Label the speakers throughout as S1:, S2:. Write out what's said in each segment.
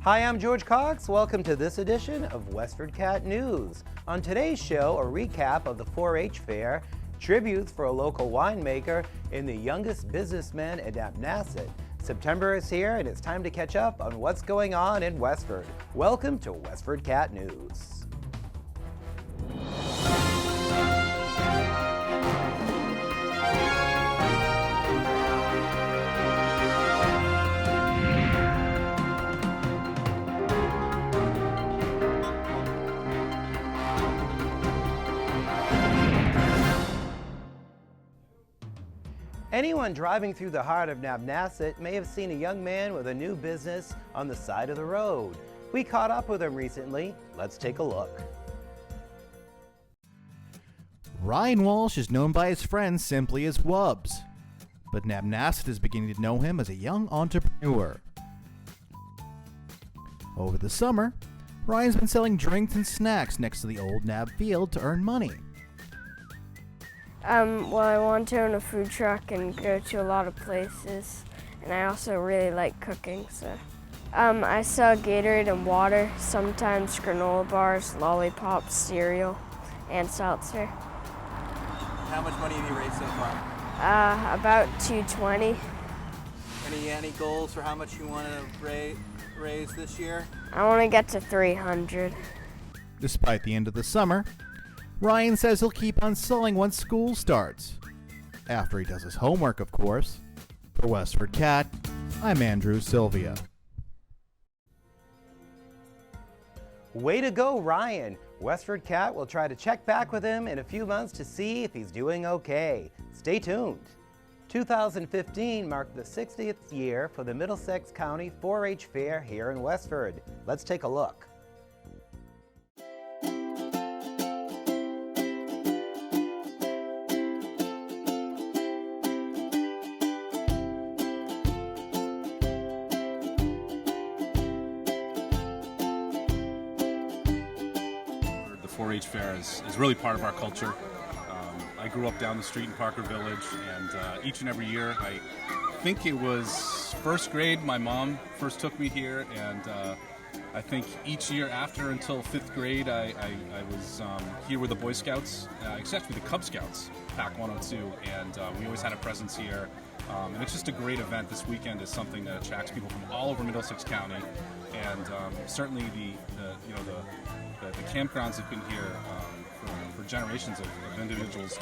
S1: Hi, I'm George Cox. Welcome to this edition of WestfordCAT News. On today's show, a recap of the 4-H fair, tributes for a local winemaker, and the youngest businessman in Nabnasset. September is here, and it's time to catch up on what's going on in Westford. Welcome to WestfordCAT News. Anyone driving through the heart of Nabnasset may have seen a young man with a new business on the side of the road. We caught up with him recently. Let's take a look.
S2: Ryan Walsh is known by his friends simply as Wubs, but Nabnasset is beginning to know him as a young entrepreneur. Over the summer, Ryan's been selling drinks and snacks next to the old Nab field to earn money.
S3: Well, I want to own a food truck and go to a lot of places, and I also really like cooking, so. I sell Gatorade and water, sometimes granola bars, lollipops, cereal, and seltzer.
S4: How much money have you raised so far?
S3: About $220.
S4: Any goals for how much you want to raise this year?
S3: I want to get to 300.
S2: Despite the end of the summer, Ryan says he'll keep on selling once school starts. After he does his homework, of course. For WestfordCAT, I'm Andrew Sylvia.
S1: Way to go, Ryan. WestfordCAT will try to check back with him in a few months to see if he's doing okay. Stay tuned. 2015 marked the 60th year for the Middlesex County 4-H Fair here in Westford. Let's take a look.
S5: The 4-H fair is really part of our culture. I grew up down the street in Parker Village, and each and every year, I think it was first grade, my mom first took me here, and I think each year after until 5th grade, I was here with the Boy Scouts, actually the Cub Scouts, Pack 102, and we always had a presence here. And it's just a great event. This weekend is something that attracts people from all over Middlesex County, and certainly the campgrounds have been here for generations of individuals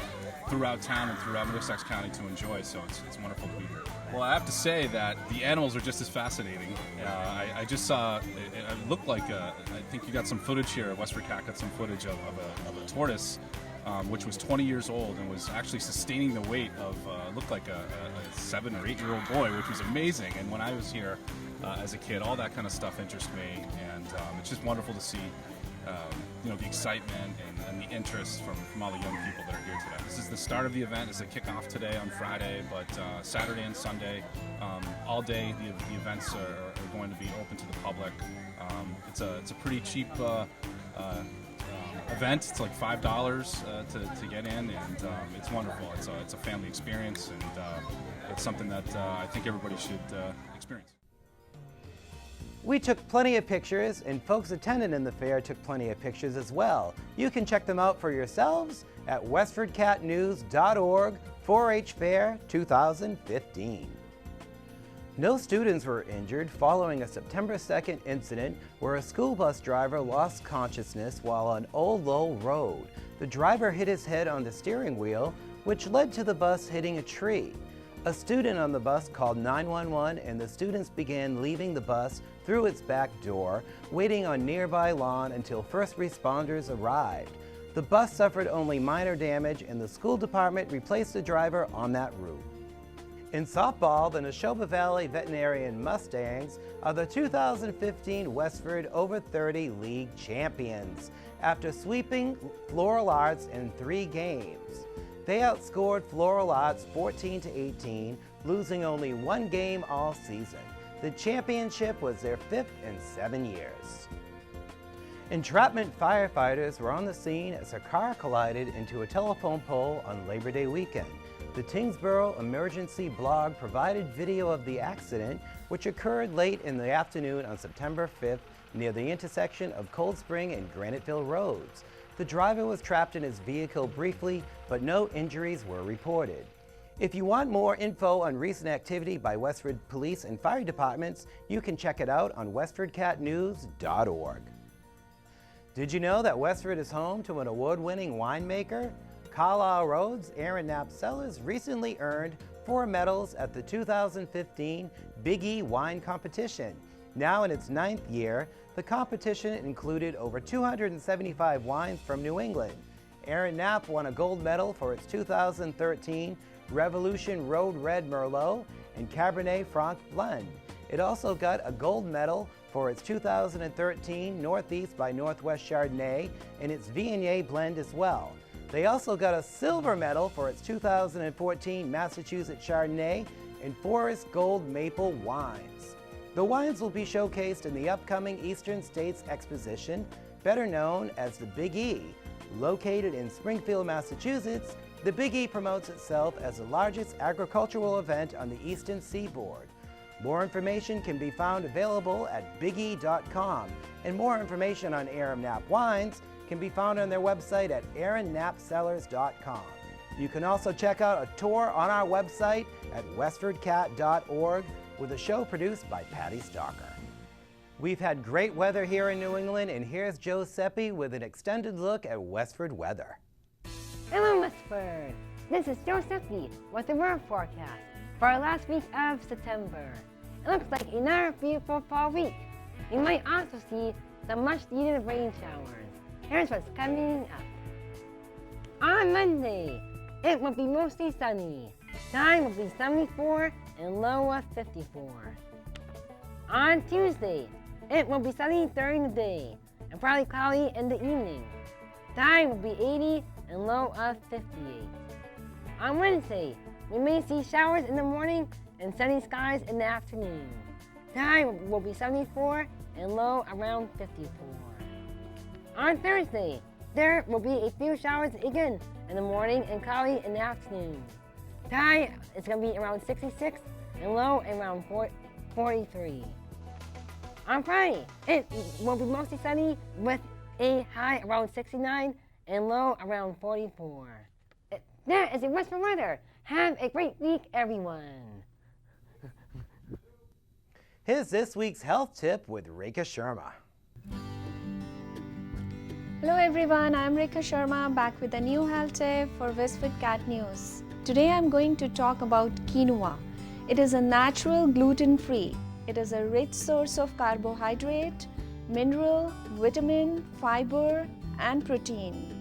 S5: throughout town and throughout Middlesex County to enjoy, so it's wonderful to be here. Well, I have to say that the animals are just as fascinating. I just saw, it looked like, I think you got some footage here, WestfordCAT got some footage of a tortoise, which was 20 years old and was actually sustaining the weight of, looked like a 7 or 8 year old boy, which was amazing. And when I was here as a kid, all that kind of stuff interests me, and it's just wonderful to see the excitement and the interest from all the young people that are here today. This is the start of the event. It's a kickoff today on Friday, but Saturday and Sunday, all day, the events are going to be open to the public. It's a pretty cheap event. It's like $5 to get in, and it's wonderful. It's a family experience, and it's something that I think everybody should experience.
S1: We took plenty of pictures, and folks attending in the fair took plenty of pictures as well. You can check them out for yourselves at westfordcatnews.org 4-H Fair 2015. No students were injured following a September 2nd incident where a school bus driver lost consciousness while on Old Lowell Road. The driver hit his head on the steering wheel, which led to the bus hitting a tree. A student on the bus called 911, and the students began leaving the bus through its back door, waiting on nearby lawn until first responders arrived. The bus suffered only minor damage, and the school department replaced the driver on that route. In softball, the Neshoba Valley Veterinarian Mustangs are the 2015 Westford Over 30 League champions after sweeping Floral Arts in 3 games. They outscored Floral Arts 14-18, losing only 1 game all season. The championship was their 5th in 7 years. Entrapment firefighters were on the scene as a car collided into a telephone pole on Labor Day weekend. The Tingsboro Emergency blog provided video of the accident, which occurred late in the afternoon on September 5th near the intersection of Cold Spring and Graniteville roads. The driver was trapped in his vehicle briefly, but no injuries were reported. If you want more info on recent activity by Westford Police and Fire Departments, you can check it out on WestfordCatNews.org. Did you know that Westford is home to an award-winning winemaker? Carlisle Road's Aaron Knapp Cellars recently earned 4 medals at the 2015 Big E Wine Competition. Now in its 9th year, the competition included over 275 wines from New England. Aaron Knapp won a gold medal for its 2013 Revolution Road Red Merlot and Cabernet Franc blend. It also got a gold medal for its 2013 Northeast by Northwest Chardonnay and its Viognier blend as well. They also got a silver medal for its 2014 Massachusetts Chardonnay and Forest Gold Maple wines. The wines will be showcased in the upcoming Eastern States Exposition, better known as the Big E. Located in Springfield, Massachusetts, the Big E promotes itself as the largest agricultural event on the Eastern Seaboard. More information can be found available at bige.com, and more information on Aaron Knapp wines can be found on their website at aaronknappcellars.com. You can also check out a tour on our website at westfordcat.org with a show produced by Patty Stalker. We've had great weather here in New England, and here's Joe Seppi with an extended look at Westford weather.
S6: Hello, Westford. This is Joe Seppi with the weather forecast for our last week of September. It looks like another beautiful fall week. You might also see some much-needed rain showers. Here's what's coming up. On Monday, it will be mostly sunny. High will be 74 and low of 54. On Tuesday, it will be sunny during the day and partly cloudy in the evening. High will be 80 and low of 58. On Wednesday, we may see showers in the morning and sunny skies in the afternoon. High will be 74 and low around 54. On Thursday, there will be a few showers again in the morning and cloudy in the afternoon. High is going to be around 66 and low around 43. On Friday, it will be mostly sunny with a high around 69 and low around 44. That is the Westford weather. Have a great week, everyone.
S1: Here's this week's health tip with Rekha Sharma.
S7: Hello everyone, I'm Rekha Sharma back with a new health tip for WestfordCAT News. Today I'm going to talk about quinoa. It is a natural gluten-free. It is a rich source of carbohydrate, mineral, vitamin, fiber, and protein.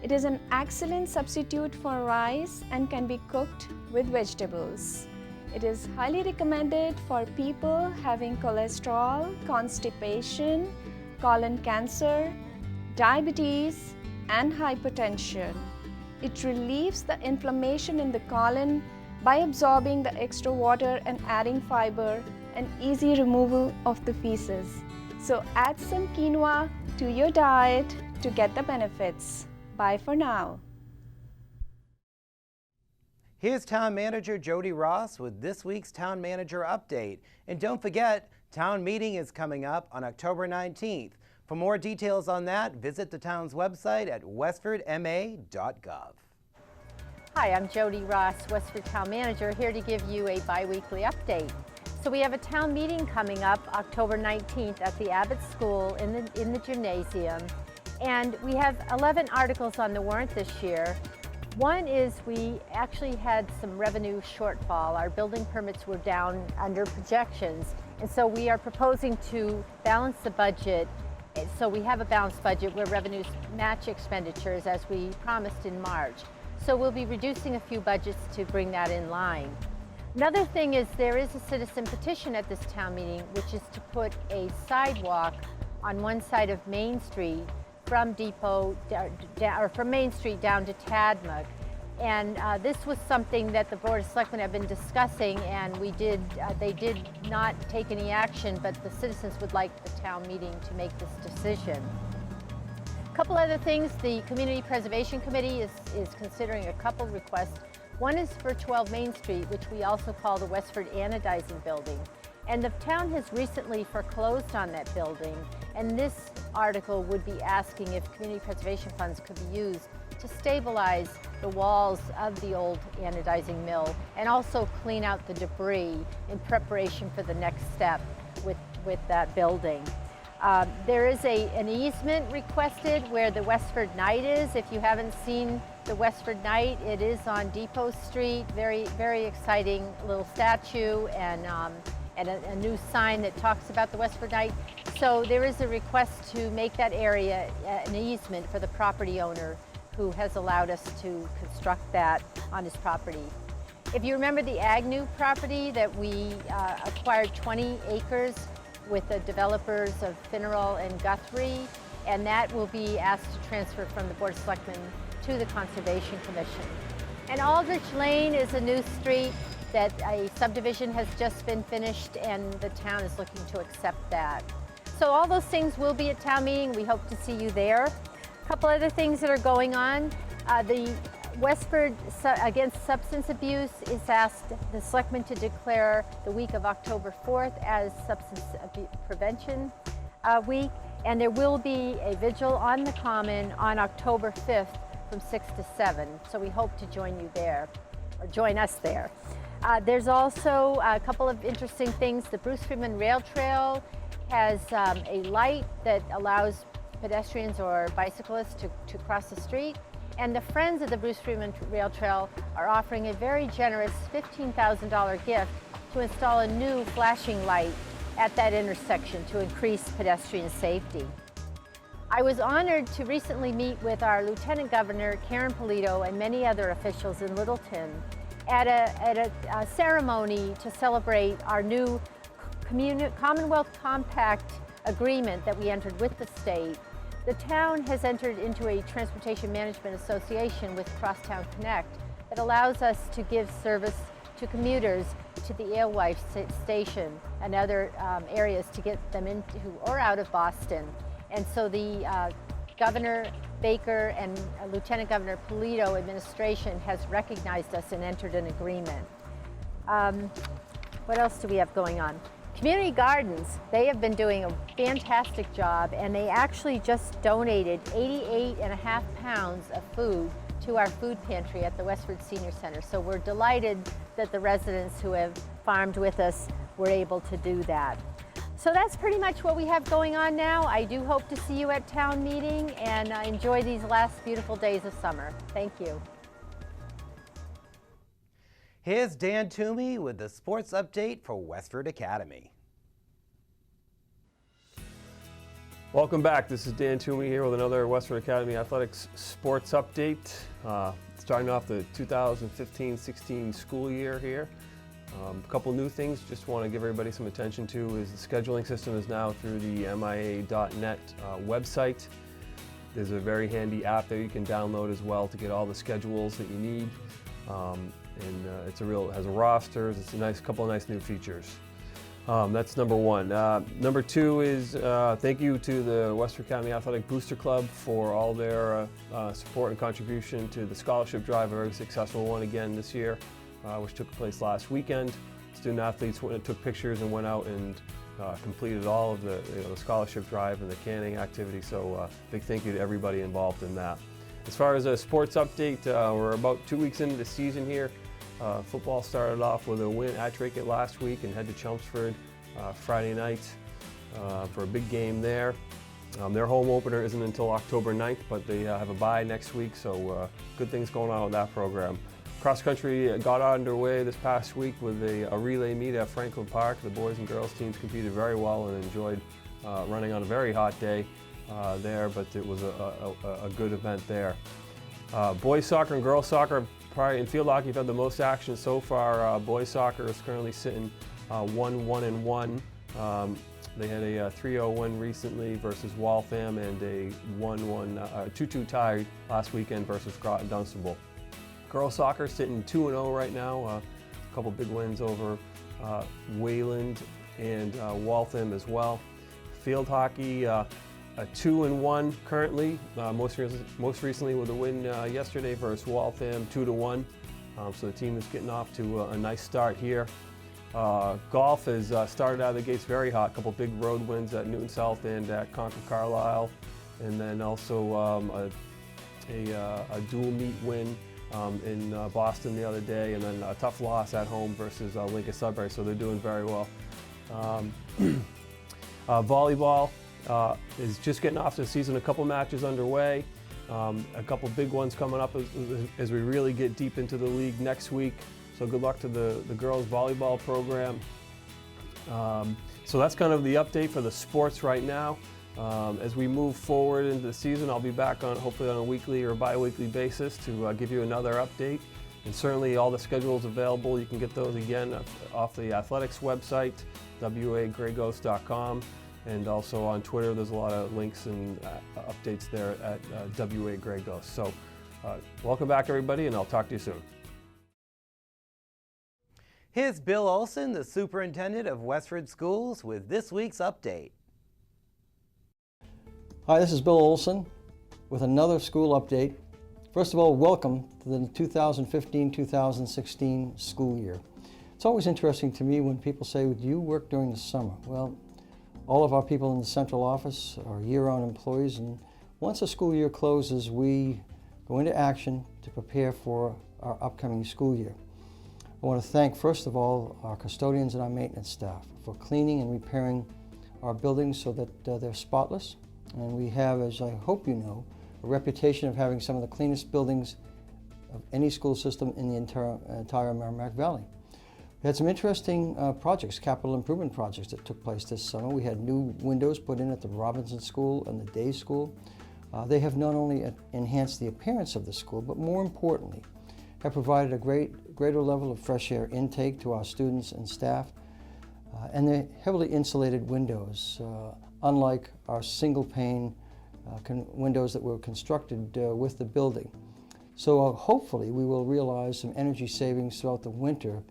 S7: It is an excellent substitute for rice and can be cooked with vegetables. It is highly recommended for people having cholesterol, constipation, colon cancer, diabetes, and hypertension. It relieves the inflammation in the colon by absorbing the extra water and adding fiber and easy removal of the feces. So add some quinoa to your diet to get the benefits. Bye for now.
S1: Here's Town Manager Jody Ross with this week's Town Manager Update. And don't forget, Town Meeting is coming up on October 19th. For more details on that, visit the town's website at westfordma.gov.
S8: Hi, I'm Jody Ross, Westford Town Manager, here to give you a bi-weekly update. So we have a town meeting coming up October 19th at the Abbott School in the gymnasium. And we have 11 articles on the warrant this year. One is we actually had some revenue shortfall. Our building permits were down under projections. And so we are proposing to balance the budget. So we have a balanced budget where revenues match expenditures as we promised in March. So we'll be reducing a few budgets to bring that in line. Another thing is there is a citizen petition at this town meeting, which is to put a sidewalk on one side of Main Street from Depot, or from Main Street down to Tadmuck. And this was something that the Board of Selectmen have been discussing, and they did not take any action, but the citizens would like the town meeting to make this decision. A couple other things, the Community Preservation Committee is considering a couple requests One is for 12 Main Street, which we also call the Westford Anodizing Building. And the town has recently foreclosed on that building, and this article would be asking if community preservation funds could be used to stabilize the walls of the old anodizing mill and also clean out the debris in preparation for the next step with that building. There is an easement requested where the Westford Knight is. If you haven't seen the Westford Knight, it is on Depot Street. Very, very exciting little statue and a new sign that talks about the Westford Knight. So there is a request to make that area an easement for the property owner who has allowed us to construct that on his property. If you remember the Agnew property that we acquired 20 acres with the developers of Finneral and Guthrie, and that will be asked to transfer from the Board of Selectmen to the Conservation Commission. And Aldrich Lane is a new street that a subdivision has just been finished and the town is looking to accept that. So all those things will be at town meeting. We hope to see you there. A couple other things that are going on. The Westford Against Substance Abuse is asked the selectmen to declare the week of October 4th as Substance Abuse Prevention Week, and there will be a vigil on the Common on October 5th from 6 to 7. So we hope to join you there, or join us there. There's also a couple of interesting things. The Bruce Freeman Rail Trail has a light that allows pedestrians or bicyclists to cross the street. And the Friends of the Bruce Freeman Rail Trail are offering a very generous $15,000 gift to install a new flashing light at that intersection to increase pedestrian safety. I was honored to recently meet with our Lieutenant Governor, Karen Polito, and many other officials in Littleton at a ceremony to celebrate our new Commonwealth Compact agreement that we entered with the state. The town has entered into a Transportation Management Association with Crosstown Connect that allows us to give service to commuters to the Alewife station and other areas to get them into or out of Boston. And so the Governor Baker and Lieutenant Governor Polito administration has recognized us and entered an agreement. What else do we have going on? Community Gardens, they have been doing a fantastic job, and they actually just donated 88.5 pounds of food to our food pantry at the Westford Senior Center. So we're delighted that the residents who have farmed with us were able to do that. So that's pretty much what we have going on now. I do hope to see you at town meeting and enjoy these last beautiful days of summer. Thank you.
S1: Here's Dan Toomey with the sports update for Westford Academy.
S9: Welcome back. This is Dan Toomey here with another Westford Academy Athletics sports update. Starting off the 2015-16 school year here. A couple new things just want to give everybody some attention to is the scheduling system is now through the MIA.net website. There's a very handy app there you can download as well to get all the schedules that you need. It has a roster. It's a couple of nice new features. That's number one. Number two is thank you to the Westford Academy Athletic Booster Club for all their support and contribution to the scholarship drive, a very successful one again this year, which took place last weekend. Student athletes took pictures and went out and completed all of the scholarship drive and the canning activity. So big thank you to everybody involved in that. As far as a sports update, we're about 2 weeks into the season here. Football started off with a win at Dracut last week and head to Chelmsford Friday night for a big game there. Their home opener isn't until October 9th, but they have a bye next week, so good things going on with that program. Cross country got underway this past week with a relay meet at Franklin Park. The boys and girls teams competed very well and enjoyed running on a very hot day there, but it was a good event there. Boys soccer and girls soccer, probably in field hockey, have had the most action so far. Boys soccer is currently sitting 1-1-1. They had a 3-0 win recently versus Waltham and a 2-2 tie last weekend versus Groton Dunstable. Girls soccer sitting 2-0 right now. A couple big wins over Wayland and Waltham as well. Field hockey, a 2-1 currently. Most recently with a win yesterday versus Waltham, 2-1. So the team is getting off to a nice start here. Golf has started out of the gates very hot. A couple big road wins at Newton South and at Concord Carlisle, and then also a dual meet win in Boston the other day, and then a tough loss at home versus Lincoln Sudbury, so they're doing very well. Volleyball is just getting off to the season, a couple matches underway, a couple big ones coming up as we really get deep into the league next week. So good luck to the girls volleyball program. So that's kind of the update for the sports right now. As we move forward into the season, I'll be back on hopefully on a weekly or bi-weekly basis to give you another update. And certainly all the schedules available, you can get those again off the athletics website, wagragos.com. And also on Twitter, there's a lot of links and updates there at wagragos. So welcome back, everybody, and I'll talk to you soon.
S1: Here's Bill Olson, the superintendent of Westford Schools, with this week's update.
S10: Hi, this is Bill Olson with another school update. First of all, welcome to the 2015-2016 school year. It's always interesting to me when people say, do you work during the summer? Well, all of our people in the central office are year-round employees, and once the school year closes, we go into action to prepare for our upcoming school year. I want to thank, first of all, our custodians and our maintenance staff for cleaning and repairing our buildings so that they're spotless. And we have, as I hope you know, a reputation of having some of the cleanest buildings of any school system in the entire Merrimack Valley. We had some interesting projects, capital improvement projects that took place this summer. We had new windows put in at the Robinson School and the Day School. They have not only enhanced the appearance of the school, but more importantly, have provided a greater level of fresh air intake to our students and staff. And they're heavily insulated windows, unlike our single pane windows that were constructed with the building. So hopefully we will realize some energy savings throughout the winter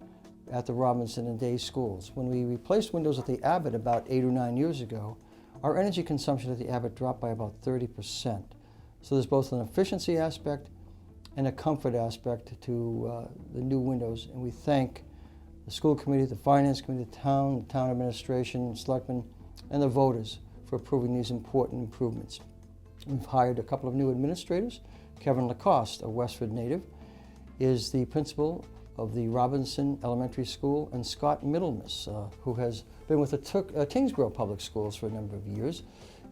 S10: at the Robinson and Day schools. When we replaced windows at the Abbott about 8 or 9 years ago, our energy consumption at the Abbott dropped by about 30%. So there's both an efficiency aspect and a comfort aspect to the new windows, and we thank the school committee, the finance committee, the town administration, selectmen, and the voters for approving these important improvements. We've hired a couple of new administrators. Kevin Lacoste, a Westford native, is the principal of the Robinson Elementary School, and Scott Middlemas, who has been with the Tingsboro Public Schools for a number of years,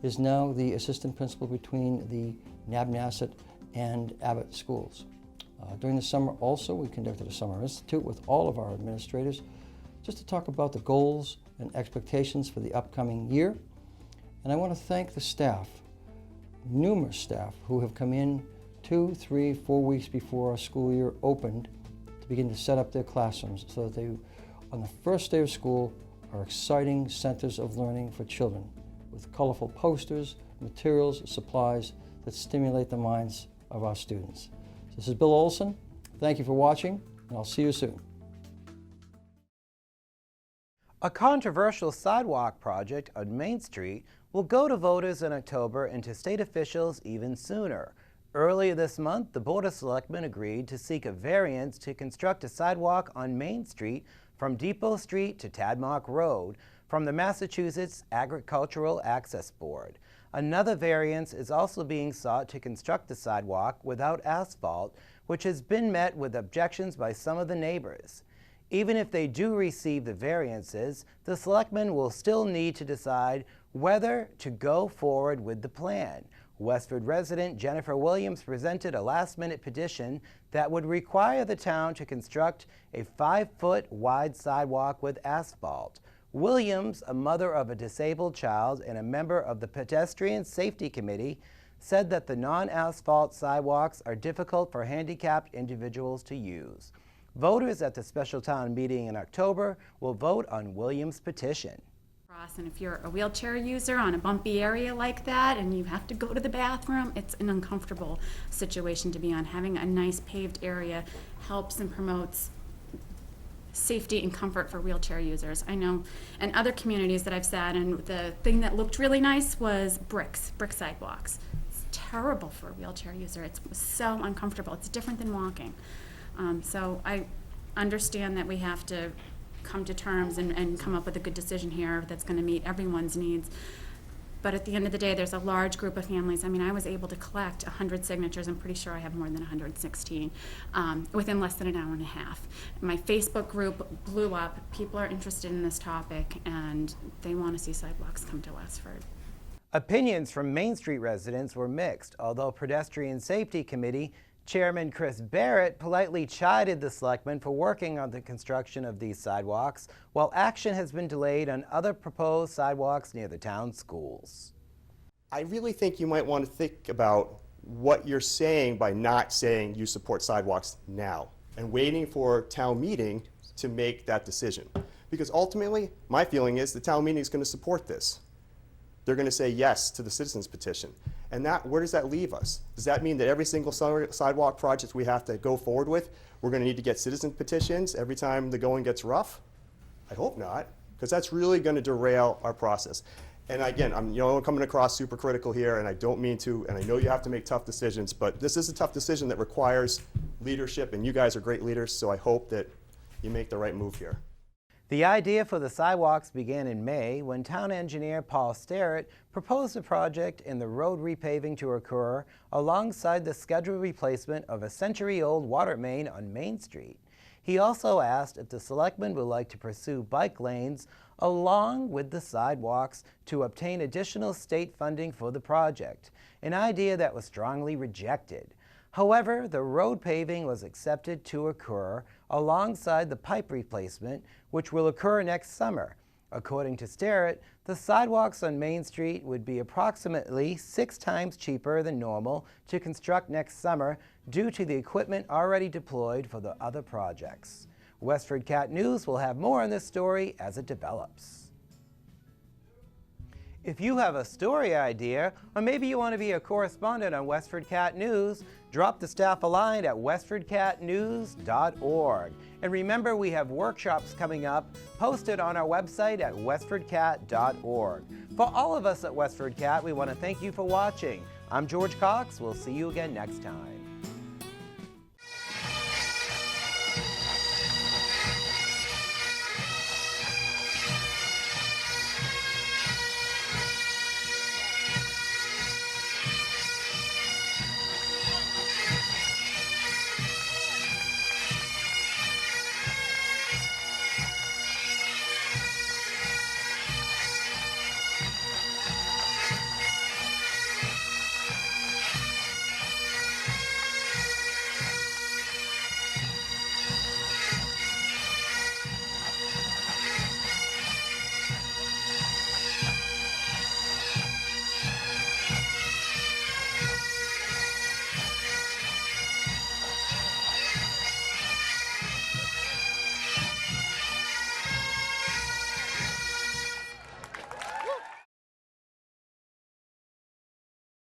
S10: is now the assistant principal between the Nabnasset and Abbott schools. During the summer also, we conducted a summer institute with all of our administrators just to talk about the goals and expectations for the upcoming year. And I want to thank the staff, numerous staff who have come in 2, 3, 4 weeks before our school year opened to begin to set up their classrooms so that they, on the first day of school, are exciting centers of learning for children with colorful posters, materials, supplies that stimulate the minds of our students. This is Bill Olson. Thank you for watching, and I'll see you soon.
S1: A controversial sidewalk project on Main Street will go to voters in October and to state officials even sooner. Earlier this month, the Board of Selectmen agreed to seek a variance to construct a sidewalk on Main Street from Depot Street to Tadmock Road from the Massachusetts Agricultural Access Board. Another variance is also being sought to construct the sidewalk without asphalt, which has been met with objections by some of the neighbors. Even if they do receive the variances, the selectmen will still need to decide whether to go forward with the plan. Westford resident Jennifer Williams presented a last-minute petition that would require the town to construct a 5-foot wide sidewalk with asphalt. Williams, a mother of a disabled child and a member of the Pedestrian Safety Committee, said that the non-asphalt sidewalks are difficult for handicapped individuals to use. Voters at the special town meeting in October will vote on Williams' petition.
S11: And if you're a wheelchair user on a bumpy area like that and you have to go to the bathroom, it's an uncomfortable situation to be on. Having a nice paved area helps and promotes safety and comfort for wheelchair users. I know in other communities that I've sat in, the thing that looked really nice was brick sidewalks. It's terrible for a wheelchair user. It's so uncomfortable. It's different than walking. So I understand that we have to come to terms and come up with a good decision here that's going to meet everyone's needs. But at the end of the day, there's a large group of families. I mean, I was able to collect 100 signatures. I'm pretty sure I have more than 116 within less than an hour and a half. My Facebook group blew up. People are interested in this topic, and they want to see sidewalks come to Westford.
S1: Opinions from Main Street residents were mixed, although Pedestrian Safety Committee Chairman Chris Barrett politely chided the selectmen for working on the construction of these sidewalks, while action has been delayed on other proposed sidewalks near the town schools.
S12: I really think you might want to think about what you're saying by not saying you support sidewalks now and waiting for town meeting to make that decision. Because ultimately, my feeling is the town meeting is going to support this. They're going to say yes to the citizens petition. And where does that leave us? Does that mean that every single sidewalk project we have to go forward with, we're going to need to get citizen petitions every time the going gets rough? I hope not, because that's really going to derail our process. And again, I'm coming across super critical here, and I don't mean to, and I know you have to make tough decisions, but this is a tough decision that requires leadership, and you guys are great leaders, so I hope that you make the right move here.
S1: The idea for the sidewalks began in May when town engineer Paul Sterrett proposed a project in the road repaving to occur alongside the scheduled replacement of a century-old water main on Main Street. He also asked if the selectmen would like to pursue bike lanes along with the sidewalks to obtain additional state funding for the project, an idea that was strongly rejected. However, the road paving was accepted to occur alongside the pipe replacement, which will occur next summer. According to Sterrett, the sidewalks on Main Street would be approximately 6 times cheaper than normal to construct next summer due to the equipment already deployed for the other projects. WestfordCAT News will have more on this story as it develops. If you have a story idea, or maybe you want to be a correspondent on WestfordCAT News, drop the staff a line at westfordcatnews.org. And remember, we have workshops coming up posted on our website at westfordcat.org. For all of us at WestfordCAT, we want to thank you for watching. I'm George Cox. We'll see you again next time.